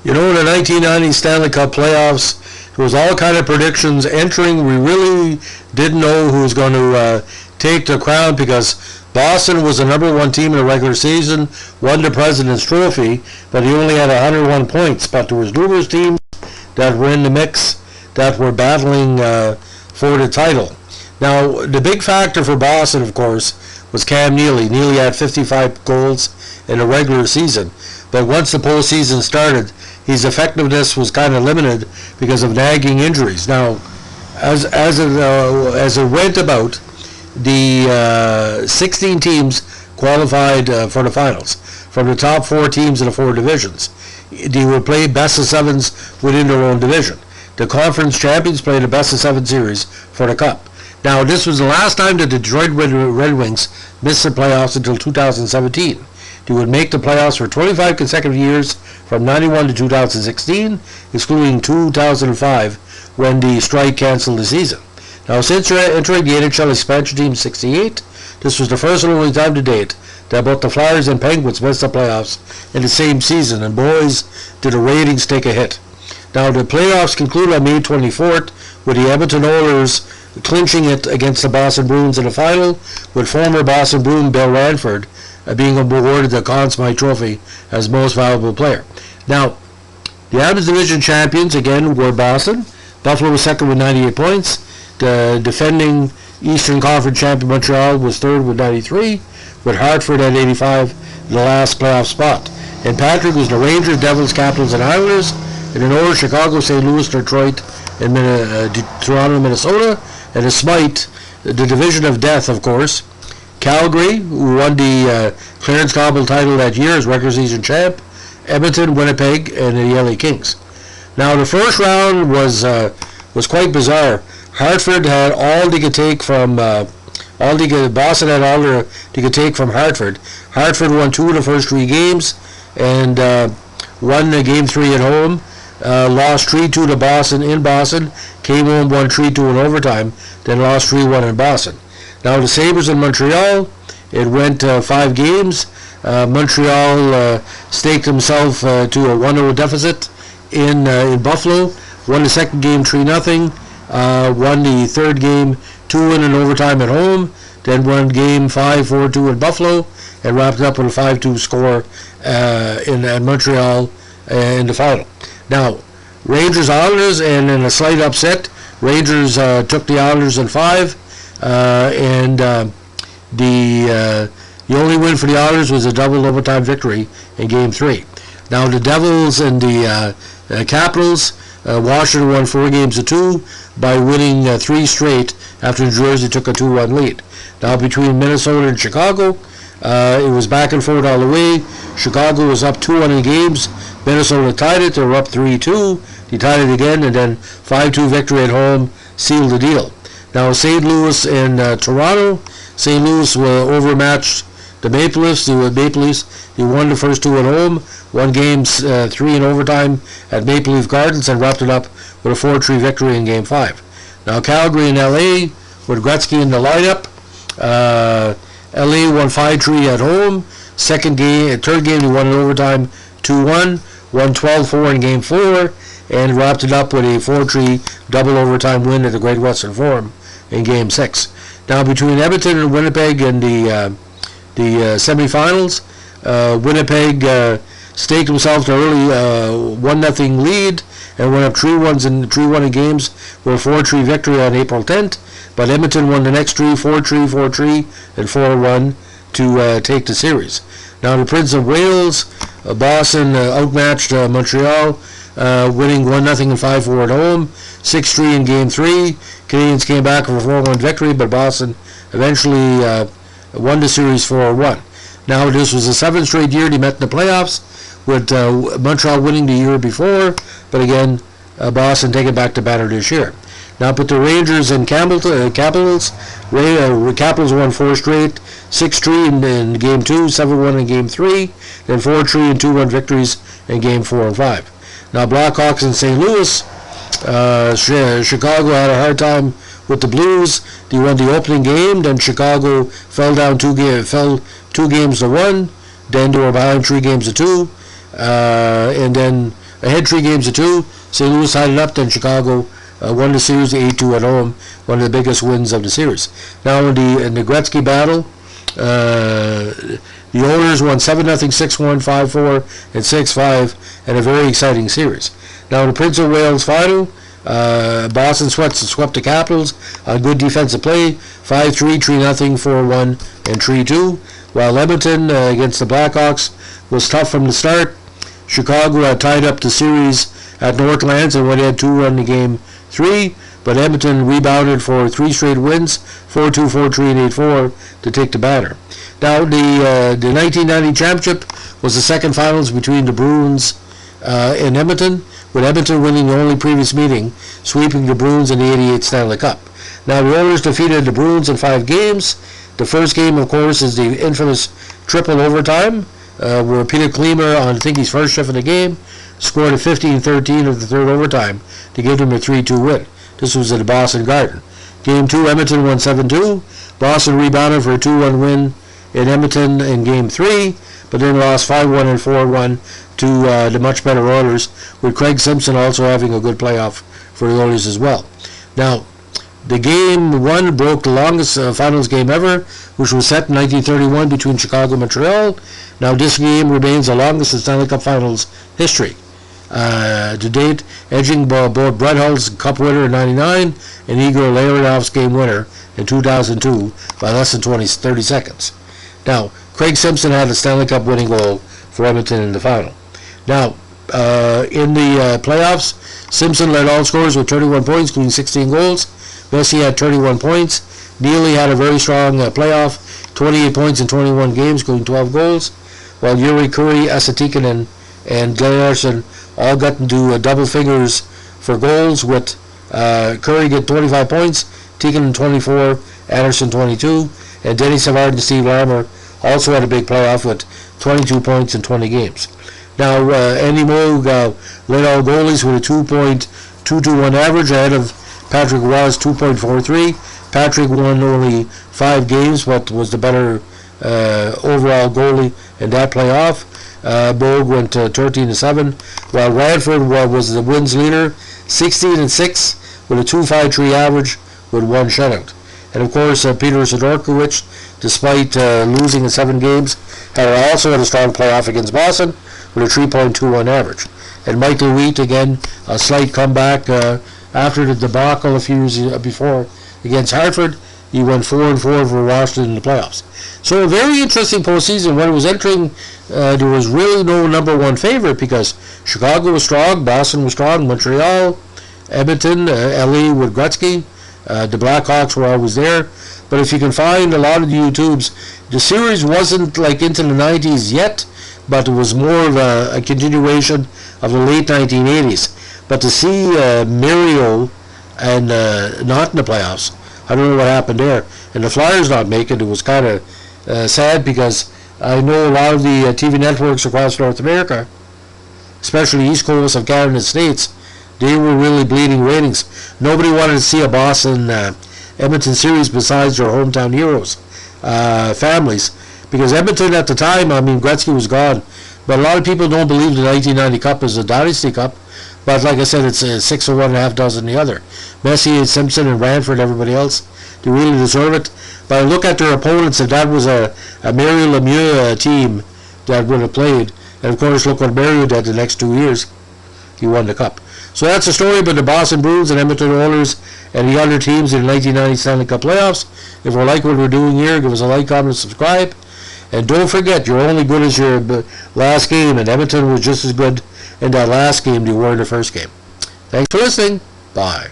You know, in the 1990 Stanley Cup playoffs, it was all kind of predictions entering. We really didn't know who was going to take the crown because Boston was the number one team in the regular season, won the President's Trophy, but he only had 101 points. But there was numerous teams that were in the mix that were battling for the title. Now, the big factor for Boston, of course, was Cam Neely. Neely had 55 goals in the regular season, but once the postseason started, his effectiveness was kind of limited because of nagging injuries. Now, as it went about, the 16 teams qualified for the finals from the top 4 teams in the 4 divisions. They would play best of sevens within their own division. The conference champions played a best of 7 series for the Cup. Now, this was the last time the Detroit Red Wings missed the playoffs until 2017. They would make the playoffs for 25 consecutive years from 91 to 2016, excluding 2005 when the strike canceled the season. Now, since entering the NHL expansion team in '68, this was the first and only time to date that both the Flyers and Penguins missed the playoffs in the same season, and boys, did the ratings take a hit. Now, the playoffs concluded on May 24th with the Edmonton Oilers clinching it against the Boston Bruins in the final, with former Boston Bruin Bill Ranford being awarded the Conn Smythe Trophy as most valuable player. Now, the Adams Division champions, again, were Boston. Buffalo was second with 98 points. The defending Eastern Conference champion Montreal was third with 93, with Hartford at 85, the last playoff spot. And Patrick was the Rangers, Devils, Capitals, and Islanders. In the North, Chicago, St. Louis, Detroit, and Toronto, Minnesota. And the Smythe, the division of death, of course. Calgary, who won the Clarence Cobble title that year as regular season champ. Edmonton, Winnipeg, and the LA Kings. Now, the first round was quite bizarre. Hartford had all they could take from Boston had all they could take from Hartford. Hartford won 2 of the first 3 games and won game 3 at home. Lost 3-2 to Boston in Boston. Came home, won 3-2 in overtime. Then lost 3-1 in Boston. Now the Sabres in Montreal. It went 5 games. Montreal staked himself to a 1-0 deficit in Buffalo. Won the second game 3-0. Won the third game 2-1 in overtime at home. Then won game 5-4-2 in Buffalo, and wrapped up with a 5-2 score in Montreal in the final. Now, Rangers Islanders, and in a slight upset, Rangers took the Islanders in 5, and the only win for the Islanders was a double overtime victory in Game 3. Now, the Devils and the Capitals, Washington won 4 games to 2 by winning 3 straight after New Jersey took a 2-1 lead. Now, between Minnesota and Chicago, it was back and forth all the way. Chicago was up 2-1 in games. Minnesota tied it. They were up 3-2. They tied it again, and then 5-2 victory at home sealed the deal. Now, St. Louis and Toronto. St. Louis overmatched the Maple Leafs. They won the first 2 at home. Won games 3 in overtime at Maple Leaf Gardens, and wrapped it up with a 4-3 victory in Game 5. Now, Calgary and LA with Gretzky in the lineup. LA won 5-3 at home. Third game they won in overtime 2-1. Won 12-4 in Game 4, and wrapped it up with a 4-3 double overtime win at the Great Western Forum in Game 6. Now, between Edmonton and Winnipeg in the semifinals, Winnipeg staked themselves to early 1-0 lead and went up 3-1 in games with a 4-3 victory on April 10th. But Edmonton won the next 3, 4-3, 4-3, and 4-1 to take the series. Now, the Prince of Wales, Boston outmatched Montreal, winning 1-0 and 5-4 at home, 6-3 in Game 3. Canadians came back for a 4-1 victory, but Boston eventually won the series 4-1. Now, this was the 7th straight year they met in the playoffs, with Montreal winning the year before, but again, Boston taking back the banner this year. Now, put the Rangers and Capitals. Capitals won 4 straight, 6-3 in Game 2, 7-1 in Game 3, then 4-3 and 2-1 victories in Game 4 and 5. Now, Blackhawks and St. Louis. Chicago had a hard time with the Blues. They won the opening game, then Chicago fell 2 games to 1. Then they were behind 3 games to 2. And then ahead 3-2. St. Louis tied it up, then Chicago won the series 8-2 at home, one of the biggest wins of the series. Now in the Gretzky battle, the Oilers won 7-0, 6-1, 5-4, and 6-5 in a very exciting series. Now in the Prince of Wales final, Boston swept the Capitals on good defensive play, 5-3, 3-0, 4-1, and 3-2. While Edmonton against the Blackhawks was tough from the start. Chicago had tied up the series at Northlands and went ahead 2-1 in Game 3, but Edmonton rebounded for 3 straight wins, 4-2, 4-3, and 8-4 to take the banner. Now the 1990 championship was the second finals between the Bruins and Edmonton, with Edmonton winning the only previous meeting, sweeping the Bruins in the '88 Stanley Cup. Now the Oilers defeated the Bruins in 5 games. The first game, of course, is the infamous triple overtime, where Peter Kleemer, on I think his first shift of the game, scored a 15-13 of the third overtime to give them a 3-2 win. This was at the Boston Garden. Game 2, Edmonton won 7-2. Boston rebounded for a 2-1 win in Edmonton in Game 3, but then lost 5-1 and 4-1 to the much better Oilers, with Craig Simpson also having a good playoff for the Oilers as well. Now, the Game 1 broke the longest finals game ever, which was set in 1931 between Chicago and Montreal. Now, this game remains the longest in Stanley Cup Finals history. To date, edging both Brett Hull's Cup winner in '99 and Igor Larinov's game winner in 2002 by less than 30 seconds. Now, Craig Simpson had a Stanley Cup winning goal for Edmonton in the final. Now, in the playoffs, Simpson led all scorers with 31 points, including 16 goals. Messi had 31 points. Neely had a very strong playoff, 28 points in 21 games, including 12 goals. While Yuri, Curry, Asatikin, and Glenn Anderson all got into double figures for goals, with Curry get 25 points, Tikin 24, Anderson 22, and Denny Savard and Steve Larmer also had a big playoff with 22 points in 20 games. Now, Andy Moog led all goalies with a 2.221 average ahead of Patrick Roy's 2.43. Patrick won only 5 games, but was the better overall goalie in that playoff. Moog went 13-7, while Radford was the wins leader, 16-6, with a 2.53 average with 1 shutout. And of course, Peter Zadorkovich, despite losing in 7 games, had also had a strong playoff against Boston with a 3.21 average. And Michael Wheat, again, a slight comeback after the debacle a few years before against Hartford. He went 4-4 for Washington in the playoffs. So a very interesting postseason. When it was entering, there was really no number one favorite, because Chicago was strong, Boston was strong, Montreal, Edmonton, LA with Gretzky. The Blackhawks were always there. But if you can find a lot of the YouTubes, the series wasn't like into the 90s yet, but it was more of a continuation of the late 1980s. But to see Mario and not in the playoffs, I don't know what happened there. And the Flyers not make it, it was kind of sad, because I know a lot of the TV networks across North America, especially East Coast of Canada and States, they were really bleeding ratings. Nobody wanted to see a Boston Edmonton series besides their hometown heroes, families. Because Edmonton at the time, I mean, Gretzky was gone, but a lot of people don't believe the 1990 Cup is a Dynasty Cup. But like I said, it's 6 of one and a half dozen the other. Messi and Simpson and Ranford, everybody else, they really deserve it. But I look at their opponents, and that was a Mario Lemieux team that would have played. And of course, look what Mario did the next 2 years. He won the Cup. So that's the story about the Boston Bruins and Edmonton Oilers and the other teams in the 1990 Stanley Cup playoffs. If you like what we're doing here, give us a like, comment, and subscribe. And don't forget, you're only good as your last game, and Edmonton was just as good in that last game they were in the first game. Thanks for listening. Bye.